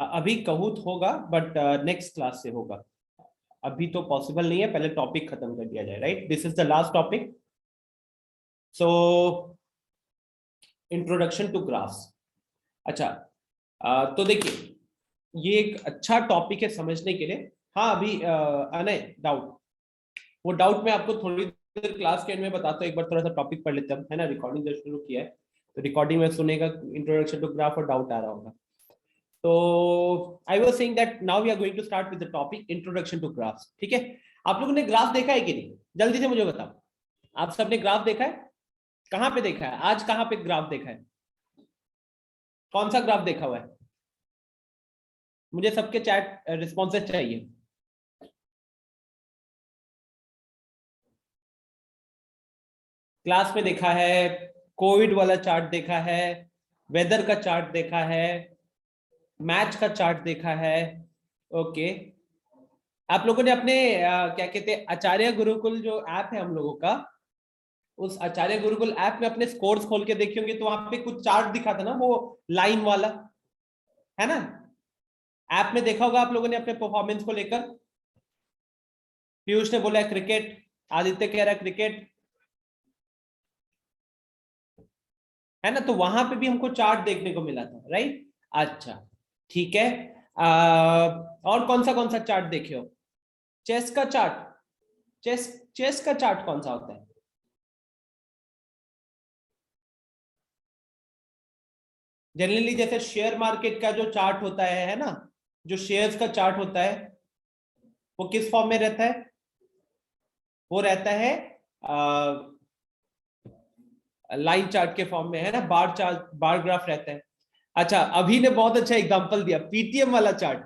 अभी कहूँ तो होगा बट नेक्स्ट क्लास से होगा, अभी तो पॉसिबल नहीं है, पहले टॉपिक खत्म कर दिया जाए, right? This is the last topic. So introduction to graphs. अच्छा, तो देखिए ये एक अच्छा टॉपिक है समझने के लिए। हाँ अभी अनय डाउट, वो डाउट मैं आपको थोड़ी देर क्लास के एंड में बताता हूँ। एक बार थोड़ा सा टॉपिक पढ़ लेते हैं, है ना? रिकॉर्डिंग जो शुरू किया है तो रिकॉर्डिंग में सुनेगा इंट्रोडक्शन टू ग्राफ और डाउट आ रहा होगा। तो I was saying that now we are going to start with the topic introduction to graphs. ठीक है, आप लोगों ने ग्राफ देखा है कि नहीं? जल्दी से मुझे बताओ, आप सबने ग्राफ देखा है? कहाँ पे देखा है? आज कहाँ पे ग्राफ देखा है? कौन सा ग्राफ देखा हुआ है? मुझे सबके चैट रिस्पॉन्सेस चाहिए। क्लास में देखा है, कोविड वाला चार्ट देखा है, वेदर का चार्ट देखा है, मैच का चार्ट देखा है। ओके, आप लोगों ने अपने क्या कहते हैं आचार्य गुरुकुल जो ऐप है हम लोगों का, उस आचार्य गुरुकुल ऐप में अपने स्कोर्स खोल के देखे होंगे तो वहां पे कुछ चार्ट दिखा था ना, वो लाइन वाला, है ना? ऐप में देखा होगा आप लोगों ने अपने परफॉर्मेंस को लेकर। पीयूष ने बोला है क्रिकेट, आदित्य कह रहा है क्रिकेट, है ना? तो वहां पे भी हमको चार्ट देखने को मिला था, राइट? अच्छा, ठीक है। और कौन सा चार्ट देखे हो? चेस का चार्ट, चेस चेस का चार्ट कौन सा होता है? जनरली जैसे शेयर मार्केट का जो चार्ट होता है ना, जो शेयर्स का चार्ट होता है वो किस फॉर्म में रहता है? वो रहता है लाइन चार्ट के फॉर्म में, है ना? बार चार्ट, बार ग्राफ रहता है। अच्छा, अभी ने बहुत अच्छा एग्जांपल दिया, पीटीएम वाला चार्ट।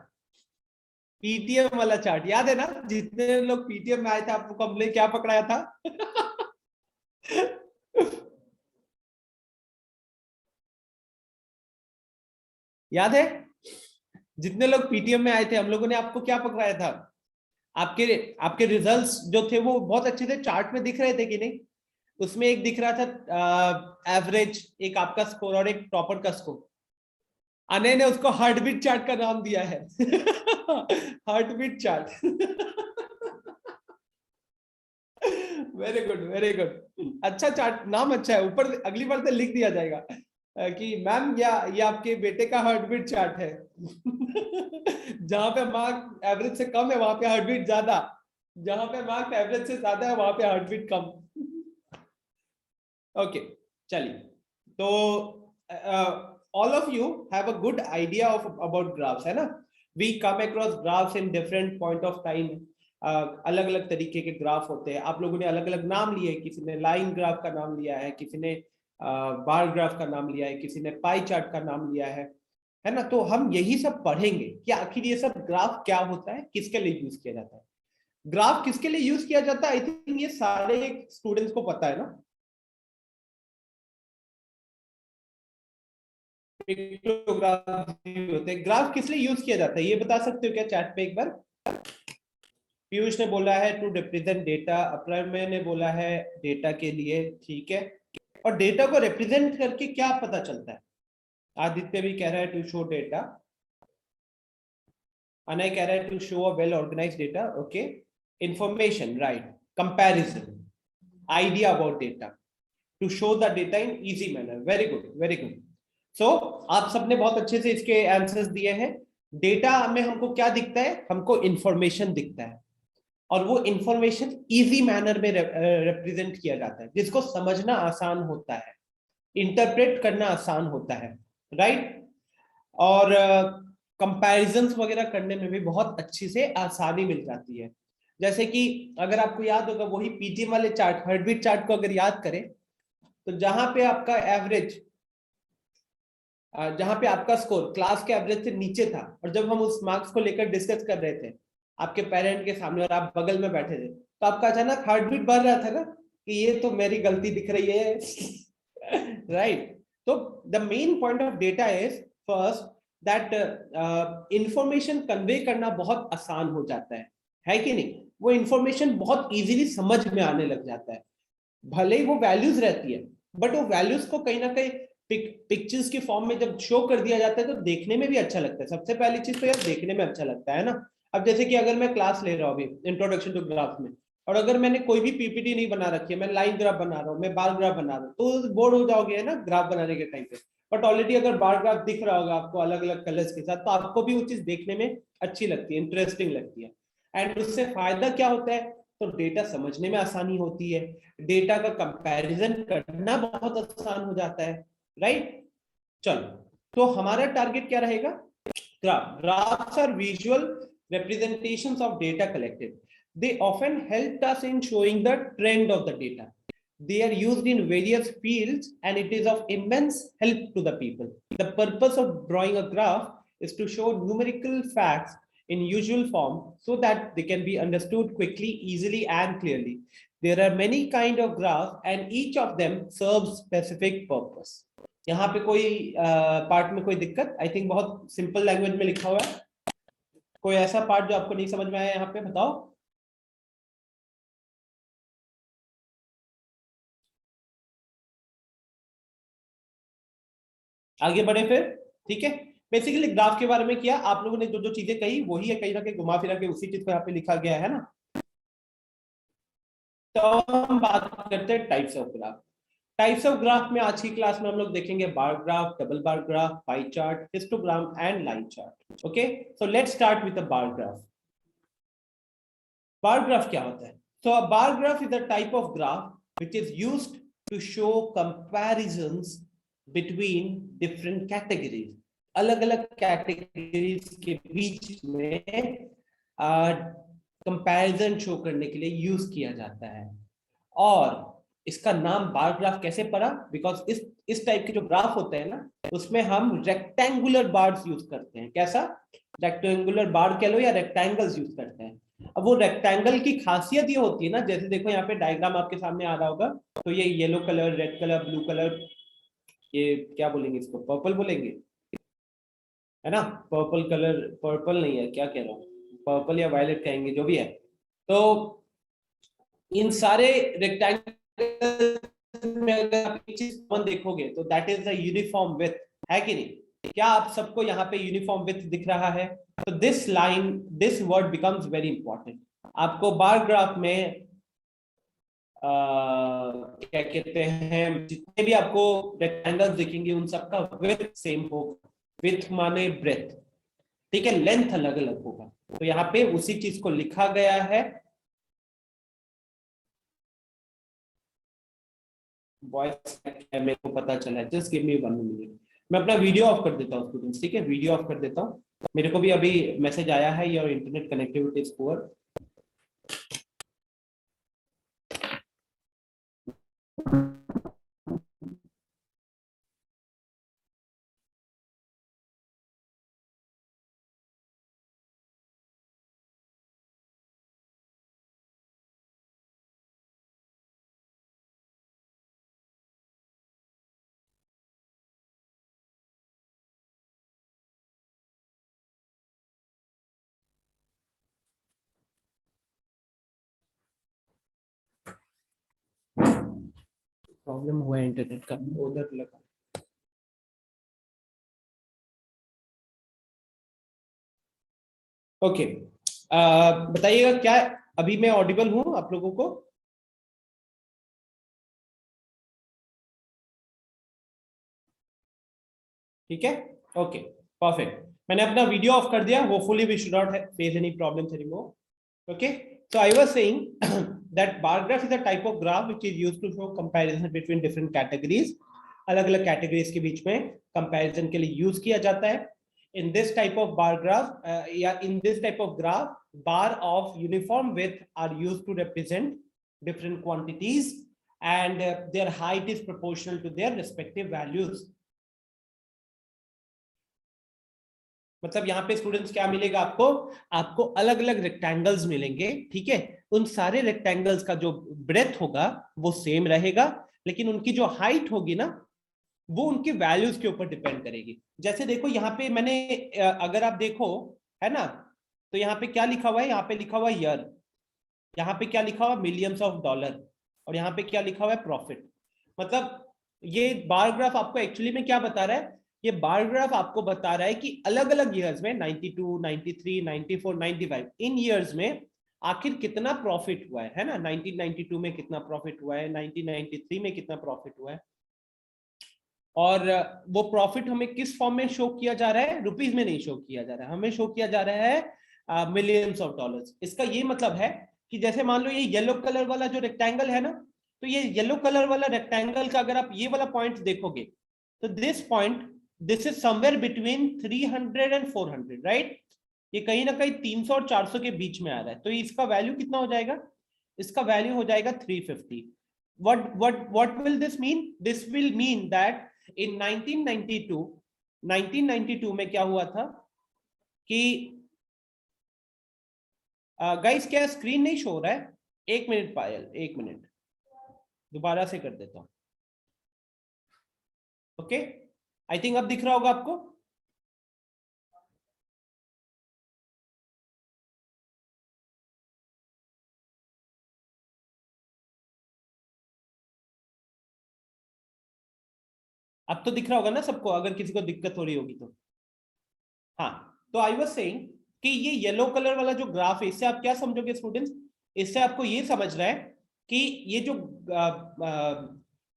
पीटीएम वाला चार्ट याद है ना? जितने लोग पीटीएम में आए थे आपको हमने क्या पकड़ाया था? याद है? जितने लोग पीटीएम में आए थे हम लोगों ने आपको क्या पकड़ाया था? आपके आपके रिजल्ट्स जो थे वो बहुत अच्छे थे, चार्ट में दिख रहे थे कि नहीं? उसमें एक दिख रहा था एवरेज, एक आपका स्कोर और एक टॉपर का स्कोर। अनय ने उसको हार्टबीट चार्ट का नाम दिया है। Heartbeat chart. Very good, very good, अच्छा चार्ट, नाम अच्छा है। ऊपर अगली बार से लिख दिया जाएगा कि मैम या ये आपके बेटे का हार्टबीट चार्ट है। जहां पे मार्क एवरेज से कम है वहां पे हार्टबीट ज्यादा, जहां पे मार्क एवरेज से ज्यादा है वहां पे हार्टबीट कम। ओके, चलिए। तो all of you have a good idea of about graphs, है ना? We come across graphs in different point of time. अलग अलग तरीके के ग्राफ होते हैं, आप लोगों ने अलग अलग नाम लिए, किसी ने लाइन ग्राफ का नाम लिया है, किसी ने बार ग्राफ का नाम लिया है, किसी ने पाई चार्ट का नाम लिया है ना? तो हम यही सब पढ़ेंगे कि आखिर ये सब ग्राफ क्या होता है, किसके लिए यूज किया जाता है। ग्राफ किसके लिए यूज किया जाता है? आई थिंक ये सारे स्टूडेंट्स को पता है ना। पिक्टोग्राफ होते हैं। ग्राफ किस लिए यूज किया जाता है ये बता सकते हो क्या चैट पे एक बार? पीयूष ने बोला है टू रिप्रेजेंट डेटा, अप्रय ने बोला है डेटा के लिए, ठीक है। और डेटा को रिप्रेजेंट करके क्या पता चलता है? आदित्य भी कह रहा है टू शो डेटा, अनय कह रहा है to show a well organized data, okay. Information, right, comparison, idea about data, to show the data in easy manner. Very good, very good. So आप सबने बहुत अच्छे से इसके आंसर्स दिए हैं। डेटा में हमको क्या दिखता है? हमको इंफॉर्मेशन दिखता है, और वो इंफॉर्मेशन इजी मैनर में रिप्रेजेंट किया जाता है, जिसको समझना आसान होता है, इंटरप्रेट करना आसान होता है, राइट? और कंपैरिजंस वगैरह करने में भी बहुत अच्छी से आसानी मिल जाती है। जैसे कि अगर आपको याद होगा वही पीटीएम वाले चार्ट, हार्टबीट चार्ट को अगर याद करें तो जहां पे आपका एवरेज, जहां पे आपका स्कोर क्लास के एवरेज से नीचे था, और जब हम उस मार्क्स को लेकर डिस्कस कर रहे थे आपके पेरेंट के सामने और आप बगल में बैठे थे, तो आपका अचानक हार्ट बीट बढ़ रहा था ना कि ये तो मेरी गलती दिख रही है। राइट? तो the main point of data is first that information convey करना बहुत आसान हो जाता है कि नहीं? वो इंफॉर्मेशन बहुत इजीली समझ में आने लग जाता है। भले ही वो वैल्यूज रहती है बट वो वैल्यूज को कहीं ना कहीं पिक्चर्स के फॉर्म में जब शो कर दिया जाता है तो देखने में भी अच्छा लगता है। सबसे पहली चीज तो यार देखने में अच्छा लगता है ना। अब जैसे कि अगर मैं क्लास ले रहा हूँ अभी इंट्रोडक्शन टू ग्राफ में, और अगर मैंने कोई भी पीपीटी नहीं बना रखी है, मैं लाइन ग्राफ बना रहा हूँ, मैं बार ग्राफ बना रहा हूँ, तो बोर हो जाओगे है ना ग्राफ बनाने के टाइम पे। बट ऑलरेडी अगर बार ग्राफ दिख रहा होगा आपको अलग अलग कलर्स के साथ, तो आपको भी वो चीज देखने में अच्छी लगती है, इंटरेस्टिंग लगती है। एंड उससे फायदा क्या होता है, तो डेटा समझने में आसानी होती है, डेटा का कंपैरिजन करना बहुत आसान हो जाता है, राइट। चलो, तो हमारा टारगेट क्या रहेगा, graph. Graphs are visual representations of data collected. They often help us in showing the trend of the data. They are used in various fields and it is of immense help to the people. The purpose of drawing a graph is to show numerical facts in usual form so that they can be understood quickly, easily and clearly. There are many kind of graphs and each of them serves specific purpose. यहाँ पे कोई part में कोई दिक्कत, I think बहुत simple language में लिखा हुआ है। कोई ऐसा पार्ट जो आपको नहीं समझ में आया यहाँ पे बताओ। आगे बढ़े फिर, ठीक है। बेसिकली ग्राफ के बारे में किया, आप लोगों ने जो जो चीजें कही वही है, कहीं ना कहीं घुमा फिरा के उसी चीज को यहाँ पे लिखा गया है ना। तो हम बात करते हैं types of graph. Types of graph में आज की क्लास में हम लोग देखेंगे bar graph, double bar graph, pie chart, histogram and line chart. Okay, so let's start with the bar graph. Bar graph क्या होता है? So a bar graph is a type of graph which is used to show comparisons between different categories. अलग अलग categories के बीच में comparison show करने के लिए यूज किया जाता है। और इसका नाम बार ग्राफ कैसे पड़ा? बिकॉज इस टाइप के जो ग्राफ होते हैं ना, उसमें हम रेक्टेंगुलर बार्स यूज करते हैं। कैसा? रेक्टेंगुलर बार कह लो या रेक्टेंगल्स यूज करते हैं। अब वो रेक्टेंगल की खासियत ये होती है ना, जैसे देखो यहाँ पे डायग्राम आपके सामने आ रहा होगा, तो ये yellow colour, red colour, blue colour, ये क्या बोलेंगे इसको, पर्पल बोलेंगे है ना। पर्पल कलर, पर्पल नहीं है, क्या कह रहा हूँ, पर्पल या वायलेट कहेंगे, जो भी है। तो इन सारे रेक्टेंगल में अगर आप एक चीज कॉमन देखोगे तो that is the uniform width, है कि नहीं? क्या आप सबको यहाँ पे यूनिफॉर्म विड्थ दिख रहा है? तो this line, this word becomes very important. आपको बार ग्राफ में क्या कहते हैं, जितने भी आपको रेक्टेंगल्स दिखेंगे उन सबका विड्थ सेम होगा। विड्थ माने ब्रेथ, ठीक है, लेंथ अलग अलग होगा। तो यहाँ पे उसी चीज को लिखा गया है। वॉइस मेरे को पता चला है, जस्ट गिव मी 1 मिनट। मैं अपना वीडियो ऑफ कर देता हूँ स्टूडेंट्स, ठीक है, वीडियो ऑफ कर देता हूँ। मेरे को भी अभी मैसेज आया है, your internet connectivity is poor. Problem हुआ है इंटरनेट का, उधर लगा। ओके, बताइएगा क्या अभी मैं ऑडिबल हूं आप लोगों को? ठीक है, ओके, परफेक्ट। मैंने अपना वीडियो ऑफ कर दिया, hopefully we should not face any problems anymore. Okay, so I was saying that bar graph is a type of graph which is used to show comparison between different categories. अलग अलग categories के बीच में comparison के लिए use किया जाता है। in this type of bar graph in this type of graph, bar of uniform width are used to represent different quantities and their height is proportional to their respective values. मतलब यहाँ पे students क्या मिलेगा आपको? आपको अलग अलग rectangles मिलेंगे, ठीक है। उन सारे रेक्टेंगल्स का जो ब्रेथ होगा वो सेम रहेगा, लेकिन उनकी जो हाइट होगी ना, वो उनकी वैल्यूज के ऊपर डिपेंड करेगी। जैसे देखो यहाँ पे मैंने अगर आप देखो, है ना, तो यहाँ पे क्या लिखा हुआ है? यहाँ पे लिखा हुआ है ईयर, यहाँ पे क्या लिखा हुआ है? मिलियंस ऑफ डॉलर, और यहाँ पे क्या लिखा हुआ है? प्रॉफिट। मतलब ये बार ग्राफ आपको एक्चुअली में क्या बता रहा है? ये बार ग्राफ आपको बता रहा है कि अलग अलग ईयर्स में 92, 93, 94, 95 इन ईयर्स में आखिर कितना प्रॉफिट हुआ है ना? 1992 में कितना प्रॉफिट हुआ है, 1993 में कितना प्रॉफिट हुआ है, और वो प्रॉफिट हमें किस फॉर्म में शो किया जा रहा है? रुपीज में नहीं शो किया जा रहा है, हमें शो किया जा रहा है मिलियंस ऑफ डॉलर्स। इसका ये मतलब है कि जैसे मान लो ये येलो कलर वाला जो रेक्टेंगल है ना, तो ये येलो कलर वाला रेक्टेंगल का अगर आप ये वाला पॉइंट देखोगे तो this point, this is somewhere between 300 and 400, right? ये कहीं ना कहीं 300 और 400 के बीच में आ रहा है, तो इसका वैल्यू कितना हो जाएगा? इसका वैल्यू हो जाएगा 350। what will this mean? This will mean that in 1992 में क्या हुआ था कि गाइस क्या स्क्रीन नहीं शो हो रहा है? एक मिनट पायल, एक मिनट, दोबारा से कर देता हूं। ओके, आई थिंक अब दिख रहा होगा आपको। अब तो दिख रहा होगा ना सबको, अगर किसी को दिक्कत हो रही होगी तो। हाँ, तो आई वाज सेइंग कि ये येलो कलर वाला जो ग्राफ है, इससे आप क्या समझोगे स्टूडेंट्स? इससे आपको ये समझ रहा है कि ये जो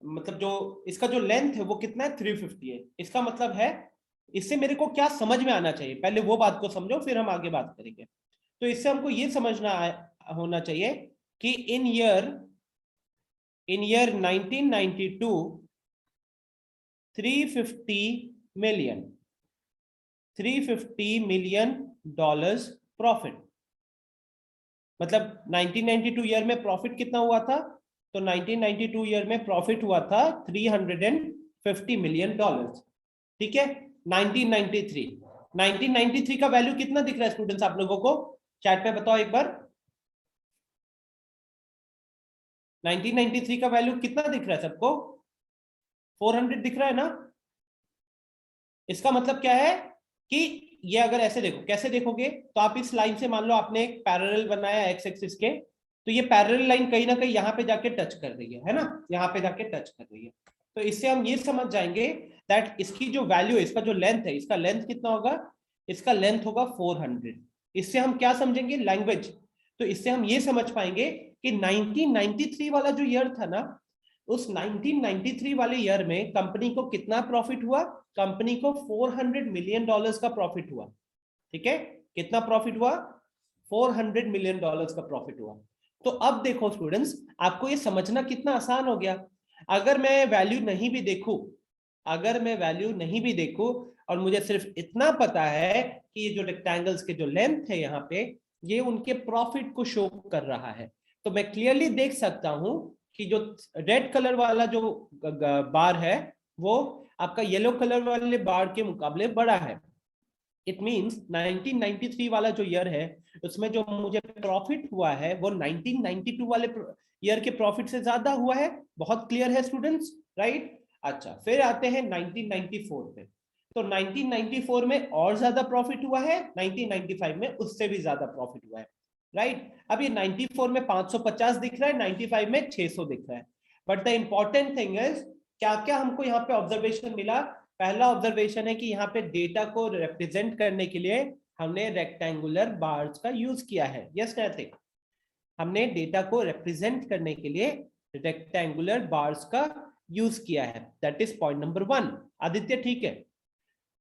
मतलब जो इसका जो लेंथ है वो कितना है? 350 है। इसका मतलब है, इससे मेरे को क्या समझ में आना चाहिए? पहले वो बात को समझो, फिर हम आगे बात करेंगे। तो इससे हमको ये समझना होना चाहिए कि इन ईयर 1992 350 मिलियन डॉलर्स प्रॉफिट। मतलब 1992 ईयर में प्रॉफिट कितना हुआ था? तो 1992 ईयर में प्रॉफिट हुआ था 350 मिलियन डॉलर्स। ठीक है, 1993 का वैल्यू कितना दिख रहा है स्टूडेंट्स आप लोगों को? चैट पे बताओ एक बार, 1993 का वैल्यू कितना दिख रहा है सबको? 400 दिख रहा है ना? इसका मतलब क्या है कि ये अगर ऐसे देखो, कैसे देखोगे? तो आप इस लाइन से मान लो आपने एक पैरेलल बनाया एक्स एक्सिस के, तो ये पैरेलल लाइन कहीं ना कहीं यहाँ पे जाके टच कर रही है ना? यहाँ पे जाके टच कर रही है। तो इससे हम ये समझ जाएंगे दैट इसकी जो वैल्यू है, इसका जो लेंथ है, इसका लेंथ कितना होगा? इसका लेंथ होगा 400। इससे हम क्या समझेंगे? लैंग्वेज। तो इससे हम ये समझ पाएंगे कि 1993 वाला जो ईयर था ना, उस 1993 वाले ईयर में कंपनी को कितना प्रॉफिट हुआ? कंपनी को 400 मिलियन डॉलर्स का प्रॉफिट हुआ। ठीक है, कितना प्रॉफिट हुआ? 400 मिलियन डॉलर्स का प्रॉफिट हुआ। तो अब देखो स्टूडेंट्स, आपको ये समझना कितना आसान हो गया। अगर मैं वैल्यू नहीं भी देखूं, अगर मैं वैल्यू नहीं भी देखूं और मुझे सिर्फ इतना पता है कि ये जो रेक्टेंगल्स के जो लेंथ है यहाँ पे, ये उनके प्रॉफिट को शो कर रहा है, तो मैं क्लियरली देख सकता हूं कि जो रेड कलर वाला जो बार है वो आपका येलो कलर वाले बार के मुकाबले बड़ा है। इट मींस 1993 वाला जो ईयर है उसमें जो मुझे प्रॉफिट हुआ है वो 1992 वाले ईयर के प्रॉफिट से ज्यादा हुआ है। बहुत क्लियर है स्टूडेंट्स, राइट? अच्छा, फिर आते हैं 1994 पे। तो 1994 में और ज्यादा प्रॉफिट हुआ है, 1995 में उससे भी ज्यादा प्रॉफिट हुआ है, राइट? अब ये 94 में 550 दिख रहा है, 95 में 600 दिख रहा है। But the important thing is, क्या क्या हमको यहाँ पे ऑब्जर्वेशन मिला? पहला ऑब्जर्वेशन है कि यहाँ पे डेटा को रिप्रेजेंट करने के लिए हमने रेक्टेंगुलर बार्स का यूज किया है। यस नैतिक, हमने डेटा को रिप्रेजेंट करने के लिए रेक्टेंगुलर बार्स का यूज किया है। That is point number 1। Aditya ठीक है।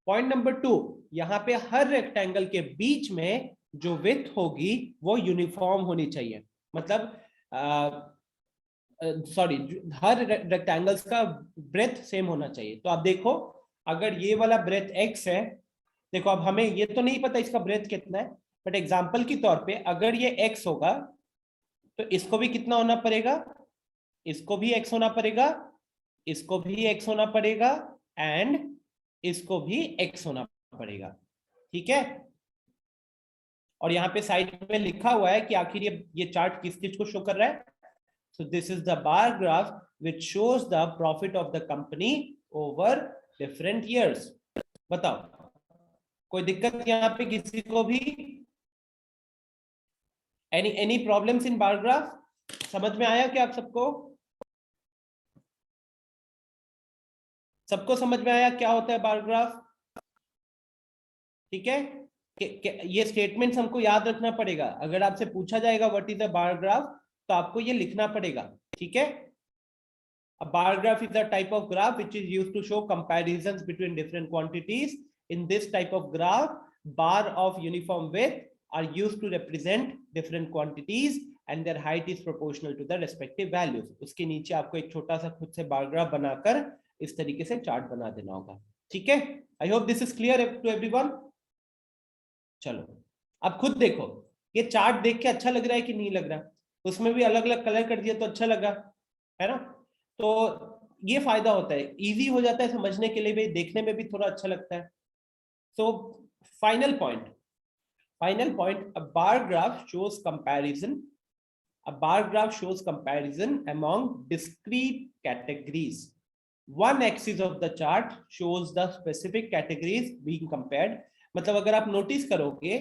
पॉइंट नंबर 2, यहाँ पे हर रेक्टेंगल के बीच में जो विड्थ होगी वो यूनिफॉर्म होनी चाहिए। मतलब सॉरी, हर रेक्टेंगल्स का ब्रेथ सेम होना चाहिए। तो आप देखो, अगर ये वाला ब्रेथ x है, देखो अब हमें ये तो नहीं पता इसका ब्रेथ कितना है, बट एग्जांपल के तौर पे अगर ये x होगा तो इसको भी कितना होना पड़ेगा? इसको भी x होना पड़ेगा, इसको भी x होना पड़ेगा, एंड इसको भी x होना पड़ेगा। ठीक है, और यहाँ पे साइड में लिखा हुआ है कि आखिर ये चार्ट किस चीज को शो कर रहा है। So this is the bar graph which shows the profit of the company over different years. बताओ, कोई दिक्कत यहाँ पे किसी को भी? any problems in bar graph? समझ में आया क्या आप सबको? सबको समझ में आया क्या होता है बार ग्राफ? ठीक है, ये स्टेटमेंट्स हमको याद रखना पड़ेगा। अगर आपसे पूछा जाएगा what is a bar graph, तो आपको ये लिखना पड़ेगा। ठीक है, a bar graph is a type of graph which is used to show comparisons between different quantities. In this type of graph, bar of uniform width are used to represent different quantities and their height is proportional to the respective values. उसके नीचे आपको एक छोटा सा खुद से bar graph बनाकर इस तरीके से चार्ट बना देना होगा। ठीक है, I hope this is clear to everyone. चलो अब खुद देखो, ये चार्ट देख के अच्छा लग रहा है कि नहीं लग रहा? उसमें भी अलग अलग कलर कर दिया तो अच्छा लगा, है ना? तो ये फायदा होता है, इजी हो जाता है समझने के लिए भी, देखने में भी थोड़ा अच्छा लगता है। So final point, a bar graph shows comparison. A bar graph shows comparison among discrete categories. One axis of the chart shows the specific categories being compared. मतलब अगर आप नोटिस करोगे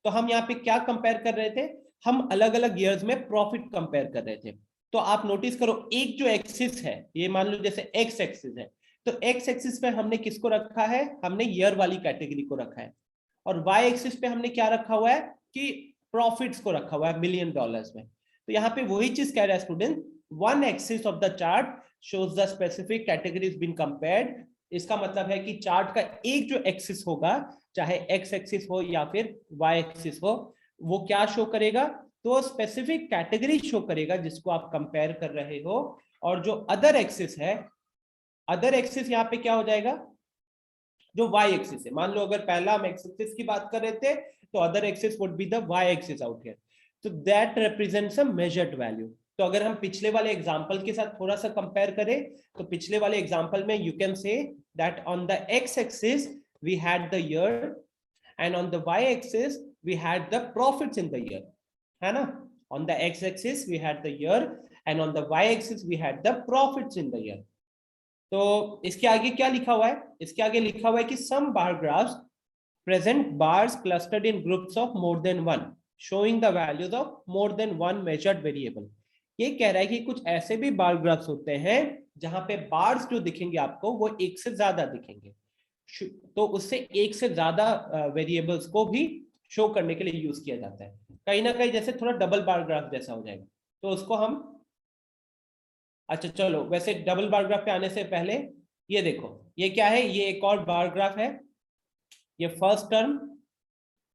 तो हम यहाँ पे क्या कंपेयर कर रहे थे? हम अलग अलग ईयर्स में प्रॉफिट कंपेयर कर रहे थे। तो आप नोटिस करो, एक जो एक्सिस है, ये मान लो जैसे एक्स एक्सिस है, तो एक्स एक्सिस पे हमने किसको रखा है? हमने ईयर वाली कैटेगरी को रखा है। और वाई एक्सिस पे हमने क्या रखा हुआ है कि प्रॉफिट्स को रखा हुआ है $1,000,000 में। तो यहाँ पे वही चीज कह रहा है student, one axis of the chart shows the specific categories being compared. इसका मतलब है कि चार्ट का एक जो एक्सिस होगा, चाहे एक्स एक्सिस हो या फिर वाई एक्सिस हो, वो क्या शो करेगा? तो स्पेसिफिक कैटेगरी शो करेगा जिसको आप कंपेयर कर रहे हो। और जो अदर एक्सिस है, अदर एक्सिस यहाँ पे क्या हो जाएगा? जो वाई एक्सिस है। मान लो अगर पहला हम एक्स एक्सिस की बात कर रहे थे, तो other axis would be the Y axis out here. तो that represents a measured value. तो अगर हम पिछले वाले एग्जांपल के साथ थोड़ा सा कंपेयर करें, तो पिछले वाले एग्जांपल में you can say that on the X axis we had the year and on the Y axis we had the profits in the year, है ना? On the X axis we had the year and on the Y axis we had the profits in the year. तो इसके आगे क्या लिखा हुआ है? इसके आगे लिखा हुआ है कि some bar graphs present bars clustered in groups of more than one showing the values of more than one measured variable. ये कह रहा है कि कुछ ऐसे भी बार ग्राफ्स होते हैं जहां पे बार्स जो दिखेंगे आपको वो एक से ज्यादा दिखेंगे, तो उससे एक से ज्यादा वेरिएबल्स को भी शो करने के लिए यूज किया जाता है। कहीं ना कहीं जैसे थोड़ा डबल बार ग्राफ जैसा हो जाएगा, तो उसको हम, अच्छा चलो, वैसे डबल बार ग्राफ पे आने से पहले ये देखो, ये क्या है? ये एक और बार ग्राफ है। ये फर्स्ट टर्म,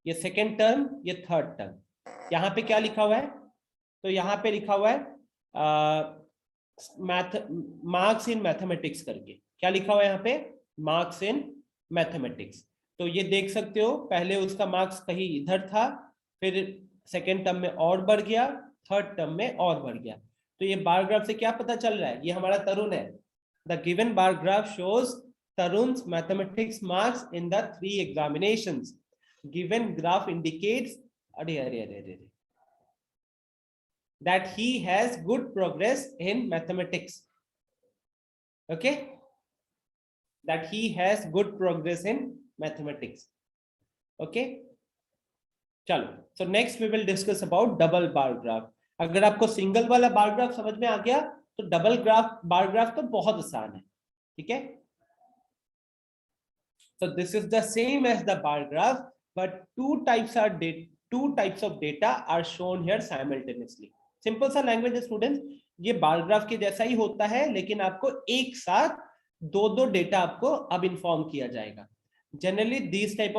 ये सेकेंड टर्म, ये थर्ड टर्म। यहाँ पे क्या लिखा हुआ है? तो यहाँ पे लिखा हुआ है मार्क्स इन मैथमेटिक्स करके। क्या लिखा हुआ है यहाँ पे? Marks in mathematics. तो ये देख सकते हो, पहले उसका मार्क्स कहीं इधर था, फिर सेकेंड टर्म में और बढ़ गया, थर्ड टर्म में और बढ़ गया। तो ये बार ग्राफ से क्या पता चल रहा है? ये हमारा तरुण है। The given bar graph shows Tarun's mathematics marks in the 3 examinations. Given graph indicates that he has good progress in mathematics. Okay, that he has good progress in mathematics. Okay, चलो, so next we will discuss about double bar graph. अगर आपको single वाला bar graph समझ में आ गया, तो double graph bar graph तो बहुत आसान है। ठीक है, so this is the same as the bar graph, but two types of data are shown here simultaneously. Simple सा लैंग्वेज है स्टूडेंट्स, ये बार ग्राफ के जैसा ही होता है, लेकिन आपको एक साथ दो दो डेटा आपको अब इन्फॉर्म किया जाएगा। Generally this type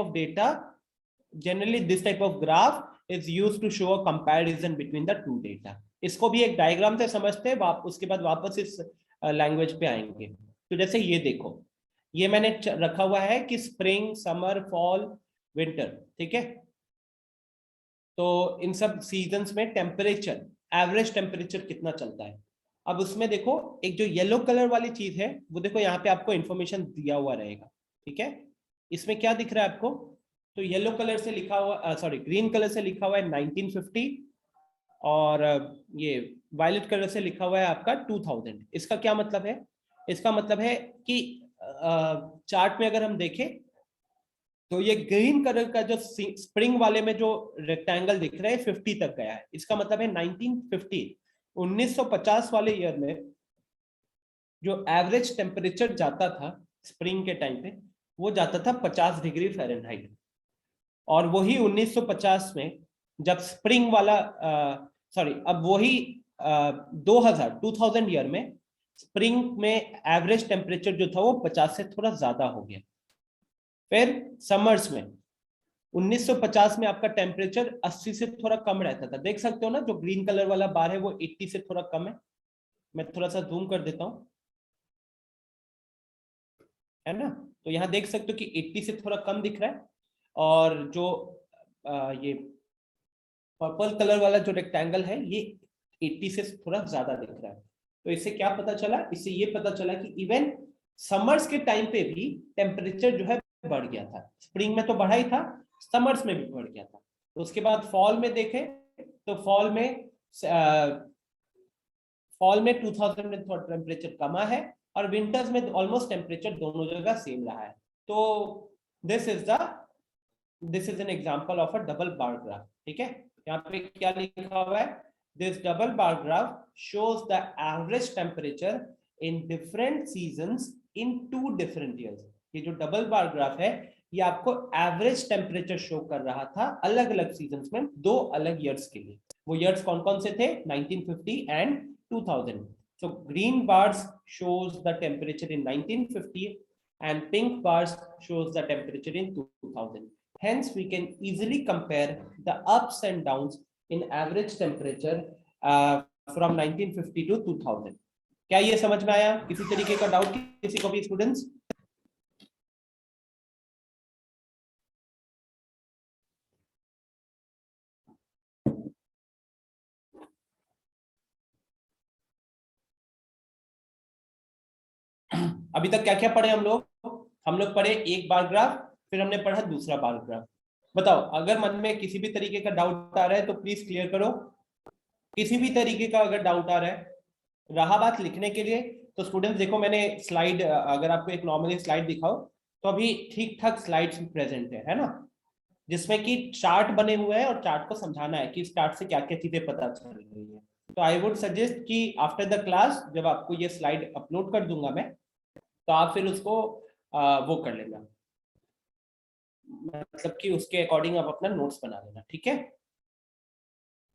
of graph is used to show a comparison between the two data. इसको भी एक डायग्राम से समझते हैं, उसके बाद वापस इस लैंग्वेज पे आएंगे। तो जैसे ये देखो, ये मैंने रखा हुआ है कि स्प्रिंग, समर, फॉल, विंटर। ठीक है, तो इन सब सीजन्स में टेम्परेचर, एवरेज टेम्परेचर कितना चलता है। अब उसमें देखो, एक जो येलो कलर वाली चीज है, वो देखो यहाँ पे आपको इंफॉर्मेशन दिया हुआ रहेगा। ठीक है, इसमें क्या दिख रहा है आपको? तो येलो कलर से लिखा हुआ, सॉरी ग्रीन कलर से लिखा हुआ है 1950, और ये वायलेट कलर से लिखा हुआ है आपका 2000। इसका क्या मतलब है? इसका मतलब है कि चार्ट में अगर हम देखें, तो ये ग्रीन कलर का जो स्प्रिंग वाले में जो रेक्टेंगल दिख रहा है 50 तक गया है। इसका मतलब है 1950, 1950 वाले ईयर में जो एवरेज टेम्परेचर जाता था स्प्रिंग के टाइम पे वो जाता था 50 डिग्री फ़ारेनहाइट। और वही 1950 में जब स्प्रिंग वाला सॉरी अब वही 2000 ईयर में स्प्रिंग में एवरेज टेम्परेचर जो था वो 50 से थोड़ा ज्यादा हो गया। फिर समर्स में 1950 में आपका टेम्परेचर 80 से थोड़ा कम रहता था। देख सकते हो ना, जो ग्रीन कलर वाला बार है वो 80 से थोड़ा कम है। मैं थोड़ा सा जूम कर देता हूं, है ना। तो यहाँ देख सकते हो कि 80 से थोड़ा कम दिख रहा है, और जो ये पर्पल कलर वाला जो रेक्टेंगल है ये 80 से थोड़ा ज्यादा दिख रहा है। तो इससे क्या पता चला? इससे ये पता चला कि इवन समर्स के टाइम पे भी टेम्परेचर जो है बढ़ गया था। स्प्रिंग में तो बढ़ा ही था, समर्स में भी बढ़ गया था। तो उसके बाद फॉल में देखें तो फॉल में 2000 में थोड़ा टेम्परेचर कमा है, और विंटर्स में ऑलमोस्ट टेम्परेचर दोनों जगह सेम रहा है। तो this is an example of a double bar graph. ठीक है, यहाँ पे क्या लिखा हुआ है? This double bar graph shows the average temperature in different seasons in 2 different years. ये जो डबल बार ग्राफ है ये आपको एवरेज टेम्परेचर शो कर रहा था अलग अलग सीजन्स में, 2 अलग ईयर्स के लिए। वो ईयर्स कौन कौन से थे? 1950 and 2000। So green bars shows the temperature in 1950 and pink bars shows the temperature in 2000. Hence, we can easily compare the ups and downs in average temperature from 1950 to 2000. क्या ये समझ में आया? किसी तरीके का डाउट किसी को भी स्टूडेंट्स? अभी तक क्या क्या पढ़े हम लोग? हम लोग पढ़े एक बार ग्राफ, फिर हमने पढ़ा दूसरा बार ग्राफ। बताओ, अगर मन में किसी भी तरीके का डाउट आ रहा है तो प्लीज क्लियर करो। किसी भी तरीके का अगर डाउट आ रहा है, रहा बात लिखने के लिए, तो स्टूडेंट्स देखो मैंने स्लाइड, अगर आपको एक नॉर्मली स्लाइड दिखाओ तो अभी ठीक ठाक स्लाइड्स प्रेजेंट है ना, जिसमें कि चार्ट बने हुए हैं और चार्ट को समझाना है कि इस चार्ट से क्या क्या चीजें पता चल रही है। तो आई वुड सजेस्ट कि आफ्टर द क्लास जब आपको ये स्लाइड अपलोड कर दूंगा मैं, तो आप फिर उसको वो कर लेना, मतलब कि उसके अकॉर्डिंग आप अपना नोट्स बना लेना। ठीक है,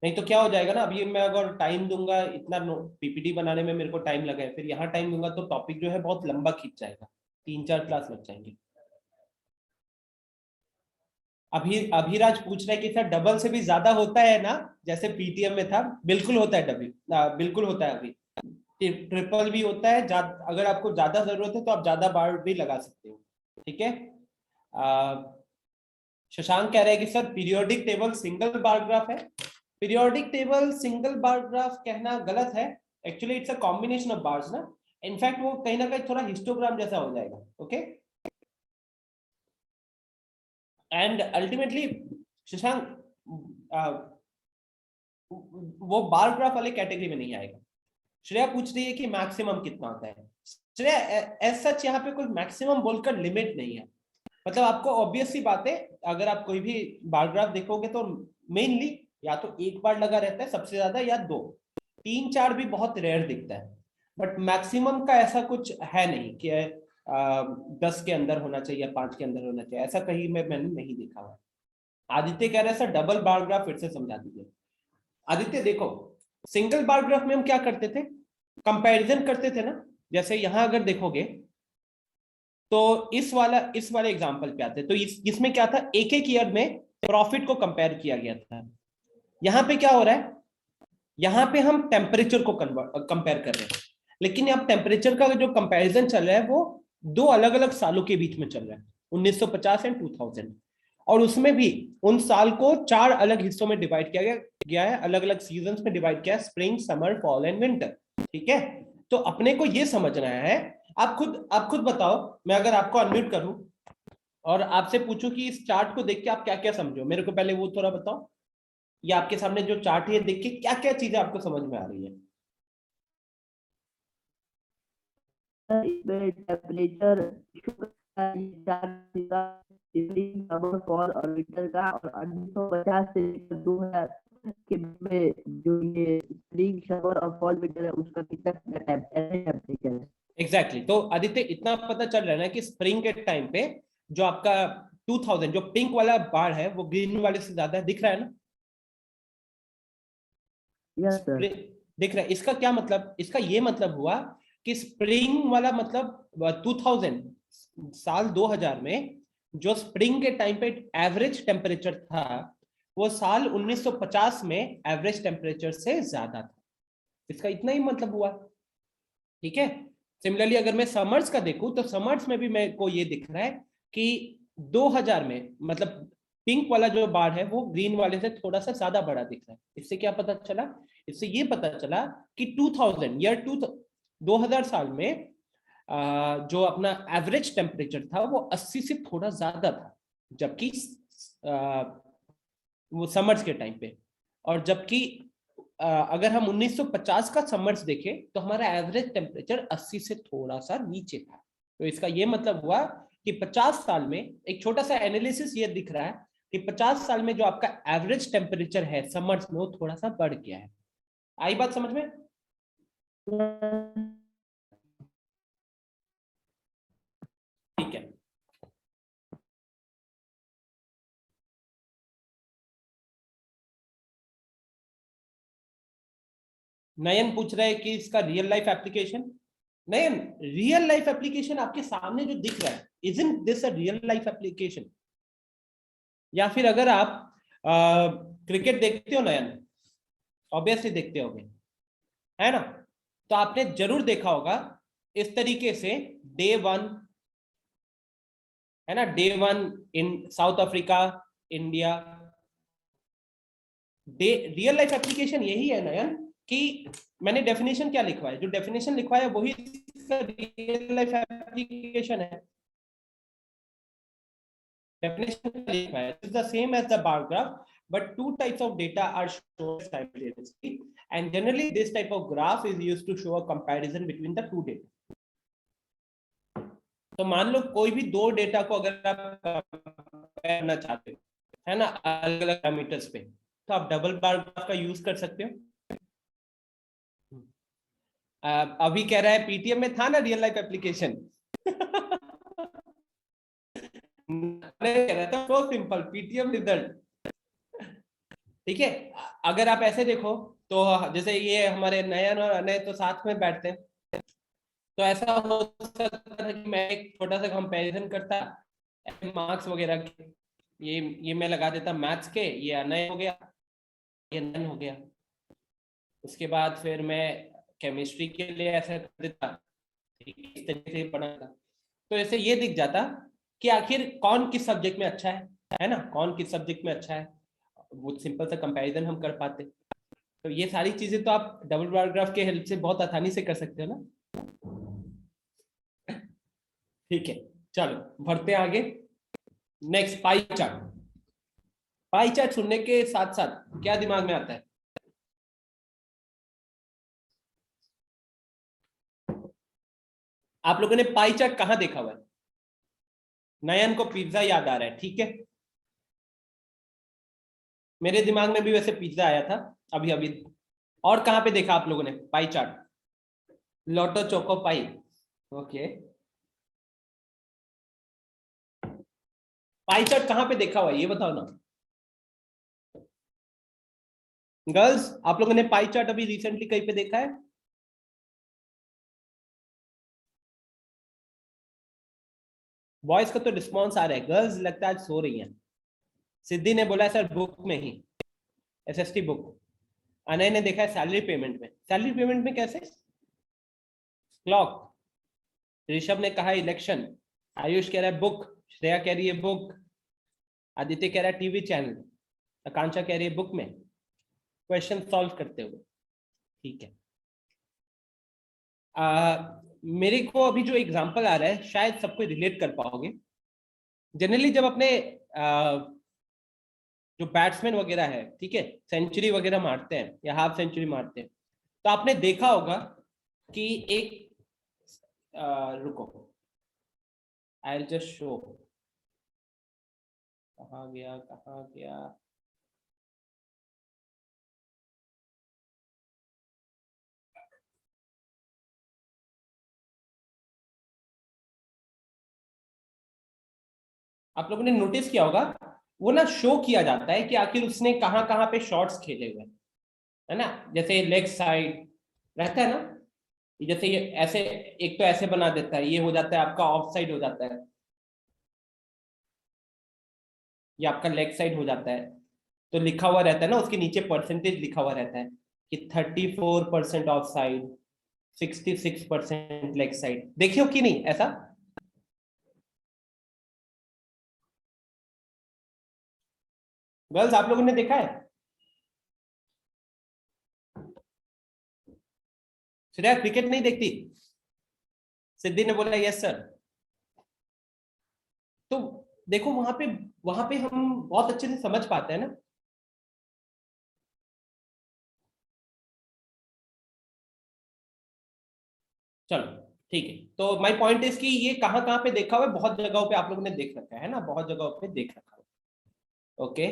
नहीं तो क्या हो जाएगा ना, अभी मैं अगर टाइम दूंगा, इतना पीपीटी बनाने में मेरे को टाइम लगा है, फिर यहाँ टाइम दूंगा तो टॉपिक जो है बहुत लंबा खींच जाएगा, 3-4 क्लास लग जाएंगे। अभिराज पूछ रहे हैं कि सर डबल से भी ज्यादा होता है ना, जैसे पीटीएम में था? बिल्कुल होता है, डबल बिल्कुल होता है। अभी ट्रिपल भी होता है। अगर आपको ज्यादा जरूरत है तो आप ज्यादा बार भी लगा सकते हो। ठीक है, शशांक कह रहे हैं कि sir periodic table single bar graph है। Periodic table single bar graph कहना गलत है, actually it's a combination of bars ना। इनफैक्ट वो कहीं ना कहीं थोड़ा हिस्टोग्राम जैसा हो जाएगा। ओके, एंड अल्टीमेटली शशांक वो बार ग्राफ वाले कैटेगरी में नहीं आएगा। श्रेया पूछ रही है कि मैक्सिमम कितना होता है। श्रेया एज सच यहाँ पे कोई मैक्सिमम बोलकर लिमिट नहीं है। मतलब आपको ऑब्वियस सी बात है, अगर आप कोई भी बार ग्राफ देखोगे तो मेनली या तो एक बार लगा रहता है सबसे ज्यादा, या 2, 3-4 भी बहुत रेयर दिखता है। बट मैक्सिमम का ऐसा कुछ है नहीं कि 10 के अंदर होना चाहिए, 5 के अंदर होना चाहिए, ऐसा कहीं मैंने नहीं देखा हुआ। आदित्य कह रहे हैं सर डबल बार ग्राफ फिर से समझा दीजिए। आदित्य देखो, सिंगल बार ग्राफ में हम क्या करते थे? कंपैरिजन करते थे ना। जैसे यहां अगर देखोगे तो इस वाले एग्जांपल पे आते, तो इसमें क्या था, एक एक ईयर में प्रॉफिट को कंपेयर किया गया था। यहाँ पे क्या हो रहा है? यहाँ पे हम टेम्परेचर को कंपेयर कर रहे हैं, लेकिन अब टेम्परेचर का जो कंपैरिजन चल रहा है वो 2 अलग अलग सालों के बीच में चल रहा है, 1950 एंड 2000। और उसमें भी उन साल को 4 अलग हिस्सों में डिवाइड किया गया है, अलग अलग सीजन में डिवाइड किया है, spring, summer, fall and winter. ठीक है, तो अपने को ये समझना है। आप खुद बताओ, मैं अगर आपको अनम्यूट करूं और आपसे पूछूं कि इस चार्ट को देख के आप क्या क्या समझो, मेरे को पहले वो थोड़ा बताओ। ये आपके सामने जो चार्ट है देख के क्या क्या चीजें आपको समझ में आ रही है? इसमें टेम्परेचर समर, फॉल और विंटर का, और 1950 से 2000 के बीच में जो ये स्प्रिंग, समर और फॉल विंटर है उसका कितना टेम्परेचर है। एग्जैक्टली तो आदित्य इतना पता चल रहा है ना कि स्प्रिंग के टाइम पे जो आपका 2000 जो पिंक वाला बार है वो ग्रीन वाले से ज्यादा दिख रहा है ना। Yes sir. दिख रहा है। इसका क्या मतलब, इसका ये मतलब हुआ कि स्प्रिंग वाला मतलब 2000 साल 2000 में जो स्प्रिंग के टाइम पे एवरेज टेम्परेचर था वो साल 1950 में एवरेज टेम्परेचर से ज्यादा था। इसका इतना ही मतलब हुआ। ठीक है। सिमिलरली अगर मैं समर्स का देखूं तो समर्स में भी मेरे को ये दिख रहा है कि 2000 में मतलब पिंक वाला जो बार है वो ग्रीन वाले से थोड़ा सा ज्यादा बड़ा दिख रहा है। इससे क्या पता चला, इससे ये पता चला कि 2000 ईयर 2000 साल में जो अपना एवरेज टेम्परेचर था वो 80 से थोड़ा ज्यादा था, जबकि वो समर्स के टाइम पे। और जबकि अगर हम 1950 का समर्स देखें तो हमारा एवरेज टेम्परेचर 80 से थोड़ा सा नीचे था। तो इसका ये मतलब हुआ कि 50 साल में एक छोटा सा एनालिसिस ये दिख रहा है कि 50 साल में जो आपका एवरेज टेम्परेचर है समर्स में वो थोड़ा सा बढ़ गया है। आई बात समझ में? ठीक है। नयन पूछ रहा है कि इसका रियल लाइफ एप्लीकेशन। नयन, रियल लाइफ एप्लीकेशन आपके सामने जो दिख रहा है, isn't this a real life application? या फिर अगर आप क्रिकेट देखते हो नयन, ऑब्वियसली देखते होगे, है ना? तो आपने जरूर देखा होगा इस तरीके से डे वन, है ना, day one in south Africa, India. Day real life application यही है नयन कि मैंने डेफिनेशन क्या लिखवा है, जो डेफिनेशन लिखवा है वही रियल लाइफ एप्लीकेशन है। Definition is the same as the bar graph, but two types of data are shown simultaneously. And generally, this type of graph is used to show a comparison between the two data. तो मान लो कोई भी दो data को अगर आप compare करना चाहते हो, है ना, अलग अलग पैरामीटर्स पे, तो आप डबल बार ग्राफ का यूज कर सकते हो। अभी कह रहा है पीटीएम में था ना रियल लाइफ एप्लीकेशन। कह रहा था सो सिंपल पीटीएम रिजल्ट। ठीक है। अगर आप ऐसे देखो तो जैसे ये हमारे नयन और अनय तो साथ में बैठते हैं, तो ऐसा हो सकता है कि मैं एक छोटा सा कंपैरिजन करता मार्क्स वगैरह के। ये मैं लगा देता मैथ्स के, ये अनय हो गया, ये नयन हो गया। उसके बाद फिर मैं केमिस्ट्री के लिए ऐसा कर देता, इस तरीके से पढ़ा था। तो ऐसे ये दिख जाता कि आखिर कौन किस सब्जेक्ट में अच्छा है ना, कौन किस सब्जेक्ट में अच्छा है। वो सिंपल सा कंपैरिजन हम कर पाते। तो ये सारी चीजें तो आप डबल बार ग्राफ के हेल्प से बहुत आसानी से कर सकते हो ना। ठीक है, चलो बढ़ते हैं आगे। नेक्स्ट पाई चार्ट। पाई चार्ट सुनने के साथ साथ क्या दिमाग में आता है? आप लोगों ने पाई चार्ट कहाँ देखा हुआ है? नयन को पिज्जा याद आ रहा है, ठीक है। मेरे दिमाग में भी वैसे पिज्जा आया था अभी अभी। और कहाँ पे देखा आप लोगों ने पाई चार्ट? लोटो चोको पाई। ओके। पाई चार्ट कहाँ पे देखा हुआ है ये बताओ ना। गर्ल्स, आप लोगों ने पाई चार्ट अभी रिसेंटली कहीं पे देखा है? बॉयज का तो रिस्पॉन्स आ रहा है, गर्ल्स लगता है आज सो रही हैं। सिद्धि ने बोला है सर बुक में ही, एसएसटी बुक। अनय ने देखा है सैलरी पेमेंट में। सैलरी पेमेंट में कैसे? क्लॉक। ऋषभ ने कहा इलेक्शन। आयुष कह रहा है बुक। श्रेया कह रही है बुक। आदित्य कह रहा है टीवी चैनल। आकांक्षा कह रही है बुक में। क्वेश्चन सॉल्व करते हुए। ठीक है। मेरे को अभी जो एग्जांपल आ रहा है शायद सबको रिलेट कर पाओगे। जनरली जब अपने जो बैट्समैन वगैरह है, ठीक है, सेंचुरी वगैरह मारते हैं या हाफ सेंचुरी मारते हैं, तो आपने देखा होगा कि एक रुको, आई विल जस्ट शो। कहाँ गया कहाँ गया? आप लोगों ने नोटिस किया होगा, वो ना शो किया जाता है कि आखिर उसने कहाँ कहाँ पे शॉट्स खेले हुए, है ना। जैसे लेग साइड रहता है ना, जैसे ये ऐसे, एक तो ऐसे बना देता है, ये हो जाता है आपका ऑफ साइड हो जाता है, ये आपका लेग साइड हो जाता है। तो लिखा हुआ रहता है ना, उसके नीचे परसेंटेज लिखा हुआ रहता है कि 34% ऑफ साइड, 66% लेग साइड। देखियो कि नहीं ऐसा? गर्ल्स, आप लोगों ने देखा है? श्रेया क्रिकेट नहीं देखती? सिद्धि ने बोला यस सर। तो देखो वहां पे हम बहुत अच्छे से समझ पाते हैं ना। चलो ठीक है, तो माय पॉइंट इज कि ये कहाँ कहाँ पे देखा हुआ है, बहुत जगहों पे आप लोगों ने देख रखा है ना, बहुत जगहों पे देख रखा है। ओके।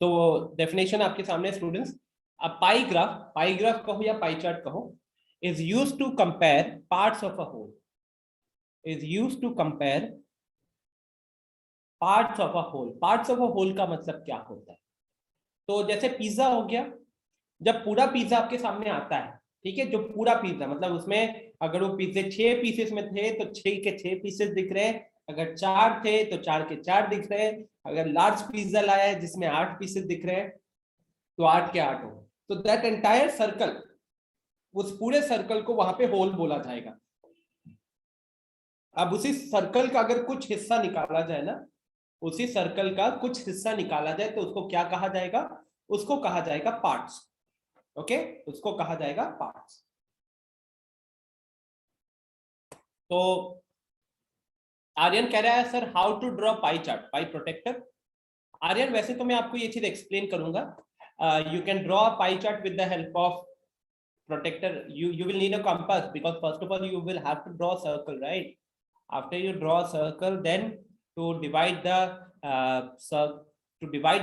तो डेफिनेशन आपके सामने स्टूडेंट्स। अब पाई ग्राफ कहो या पाई चार्ट कहो, is use to compare parts of a whole, is use to compare parts of a whole. Parts of a whole का मतलब क्या होता है? तो जैसे पिज्जा हो गया, जब पूरा पिज्जा आपके सामने आता है, ठीक है, जो पूरा पिज्जा मतलब उसमें अगर वो पिज्जे 6 पीसेस में थे तो 6 के 6 पीसेस दिख रहे हैं, अगर 4 थे तो 4 के 4 दिख रहे हैं, अगर लार्ज पिज्जा लाया है जिसमें 8 पीसेस दिख रहे हैं तो 8 के 8 हो। तो दैट एंटायर सर्कल, उस पूरे सर्कल को वहां पे होल बोला जाएगा। अब उसी सर्कल का अगर कुछ हिस्सा निकाला जाए ना, उसी सर्कल का कुछ हिस्सा निकाला जाए तो उसको क्या कहा जाएगा? उसको कहा जाएगा पार्ट्स। ओके, उसको कहा जाएगा पार्ट्स। तो आर्यन कह रहा है sir how to draw pie chart pie protector. Aryan वैसे तो मैं आपको ये चीज एक्सप्लेन करूंगा। You can draw pie chart with the help of protector. You will need a compass, because first of all you will have to draw a circle, right? After you draw a circle, then to divide